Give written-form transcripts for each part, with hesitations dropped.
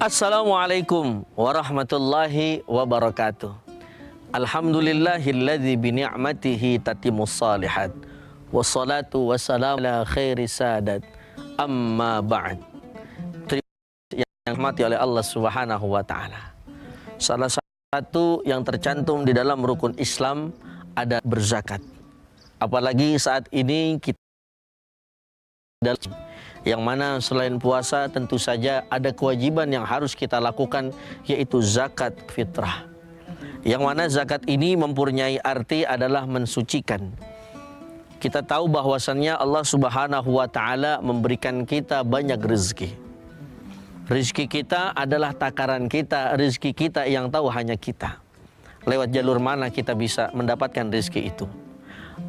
Assalamualaikum warahmatullahi wabarakatuh. Alhamdulillahilladzi bi ni'matihi tatimmus shalihat. Wassalatu wassalamu ala khairi sadat. Amma ba'd. Yang dirahmati oleh Allah Subhanahu wa taala. Salah satu yang tercantum di dalam rukun Islam ada berzakat. Apalagi saat ini kita yang mana selain puasa tentu saja ada kewajiban yang harus kita lakukan, yaitu zakat fitrah. Yang mana zakat ini mempunyai arti adalah mensucikan. Kita tahu bahwasannya Allah Subhanahu wa taala memberikan kita banyak rezeki. Rezeki kita adalah takaran kita, rezeki kita yang tahu hanya kita. Lewat jalur mana kita bisa mendapatkan rezeki itu?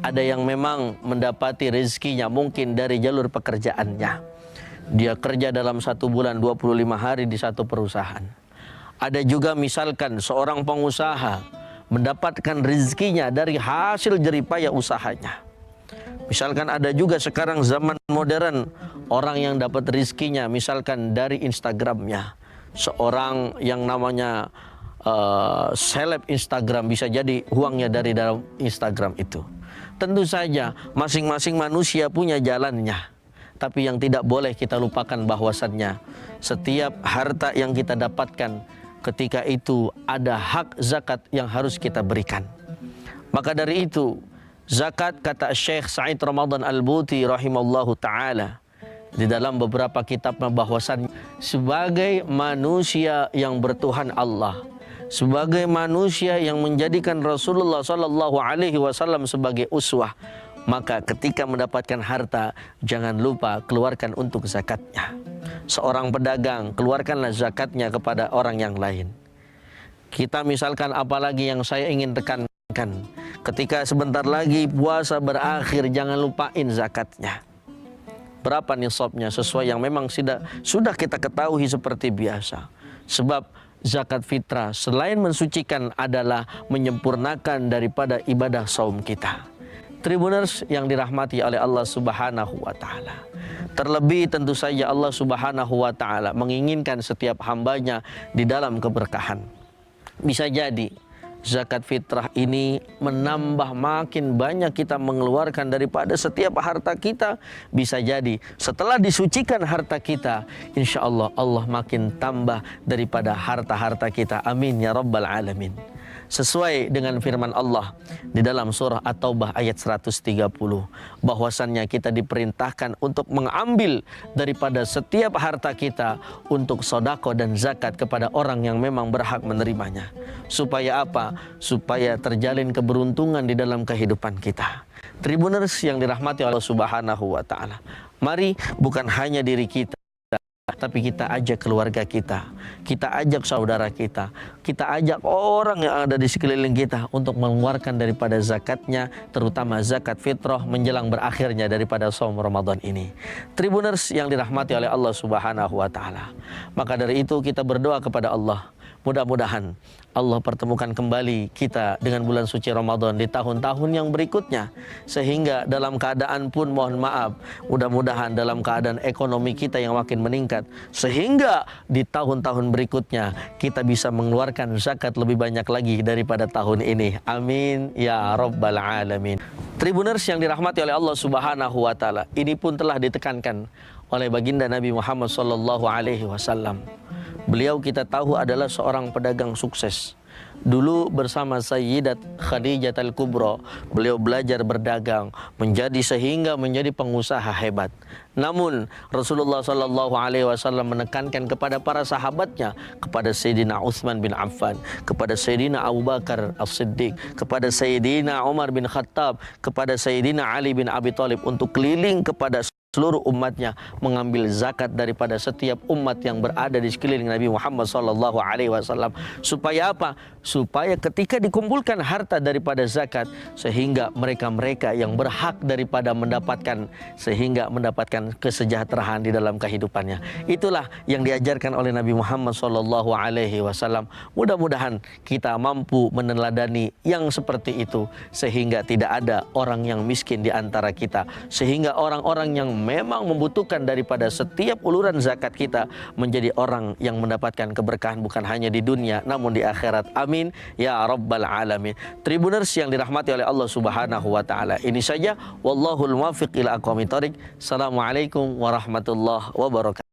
Ada yang memang mendapati rezekinya mungkin dari jalur pekerjaannya. Dia kerja dalam 1 bulan 25 hari di satu perusahaan. Ada juga misalkan seorang pengusaha mendapatkan rezekinya dari hasil jeripaya usahanya. Misalkan ada juga sekarang zaman modern orang yang dapat rezekinya misalkan dari Instagramnya. Seorang yang namanya seleb Instagram, bisa jadi uangnya dari dalam Instagram itu. Tentu saja masing-masing manusia punya jalannya. Tapi yang tidak boleh kita lupakan bahwasannya setiap harta yang kita dapatkan ketika itu ada hak zakat yang harus kita berikan. Maka dari itu zakat, kata Syekh Sa'id Ramadan Al-Buti rahimallahu ta'ala di dalam beberapa kitabnya, bahwasannya sebagai manusia yang bertuhan Allah, sebagai manusia yang menjadikan Rasulullah Sallallahu Alaihi Wasallam sebagai uswah, maka ketika mendapatkan harta jangan lupa keluarkan untuk zakatnya. Seorang pedagang, keluarkanlah zakatnya kepada orang yang lain. Kita misalkan, apalagi yang saya ingin tekankan, ketika sebentar lagi puasa berakhir, jangan lupain zakatnya. Berapa nisabnya sesuai yang memang sudah kita ketahui seperti biasa. Sebab zakat fitrah selain mensucikan adalah menyempurnakan daripada ibadah saum kita. Tribuners yang dirahmati oleh Allah Subhanahu wa taala. Terlebih tentu saja Allah Subhanahu wa taala menginginkan setiap hambanya di dalam keberkahan. Bisa jadi zakat fitrah ini menambah makin banyak kita mengeluarkan daripada setiap harta kita. Bisa jadi setelah disucikan harta kita, insya Allah Allah makin tambah daripada harta-harta kita. Amin ya rabbal alamin. Sesuai dengan firman Allah di dalam surah At-Taubah ayat 130, bahwasannya kita diperintahkan untuk mengambil daripada setiap harta kita untuk sodako dan zakat kepada orang yang memang berhak menerimanya. Supaya apa? Supaya terjalin keberuntungan di dalam kehidupan kita. Tribuners yang dirahmati Allah Subhanahu wa taala. Mari bukan hanya diri kita, tapi kita ajak keluarga kita ajak saudara kita ajak orang yang ada di sekeliling kita untuk mengeluarkan daripada zakatnya, terutama zakat fitrah menjelang berakhirnya daripada saum Ramadan ini. Tribuners yang dirahmati oleh Allah Subhanahu wa taala. Maka dari itu kita berdoa kepada Allah, mudah-mudahan Allah pertemukan kembali kita dengan bulan suci Ramadan di tahun-tahun yang berikutnya, sehingga dalam keadaan pun mohon maaf, mudah-mudahan dalam keadaan ekonomi kita yang makin meningkat, sehingga di tahun-tahun berikutnya kita bisa mengeluarkan zakat lebih banyak lagi daripada tahun ini. Amin ya rabbal alamin. Tribuners yang dirahmati oleh Allah Subhanahu wa taala, ini pun telah ditekankan oleh baginda Nabi Muhammad sallallahu alaihi wasallam. Beliau kita tahu adalah seorang pedagang sukses. Dulu bersama Sayyidat Khadijah Al-Kubra, beliau belajar berdagang sehingga menjadi pengusaha hebat. Namun Rasulullah Sallallahu Alaihi Wasallam menekankan kepada para sahabatnya, kepada Sayyidina Utsman bin Affan, kepada Sayyidina Abu Bakar As-Siddiq, kepada Sayyidina Umar bin Khattab, kepada Sayyidina Ali bin Abi Thalib untuk keliling kepada seluruh umatnya, mengambil zakat daripada setiap umat yang berada di sekeliling Nabi Muhammad Sallallahu Alaihi Wasallam. Supaya apa? Supaya ketika dikumpulkan harta daripada zakat, sehingga mereka-mereka yang berhak daripada mendapatkan, sehingga mendapatkan kesejahteraan di dalam kehidupannya. Itulah yang diajarkan oleh Nabi Muhammad Sallallahu Alaihi Wasallam. Mudah-mudahan kita mampu meneladani yang seperti itu, sehingga tidak ada orang yang miskin di antara kita, sehingga orang-orang yang memang membutuhkan daripada setiap uluran zakat kita menjadi orang yang mendapatkan keberkahan bukan hanya di dunia namun di akhirat. Amin ya rabbal alamin. Tribuners yang dirahmati oleh Allah Subhanahu wa taala. Ini saja, wallahul muwaffiq ila aqwamit thoriq. Assalamualaikum warahmatullahi wabarakatuh.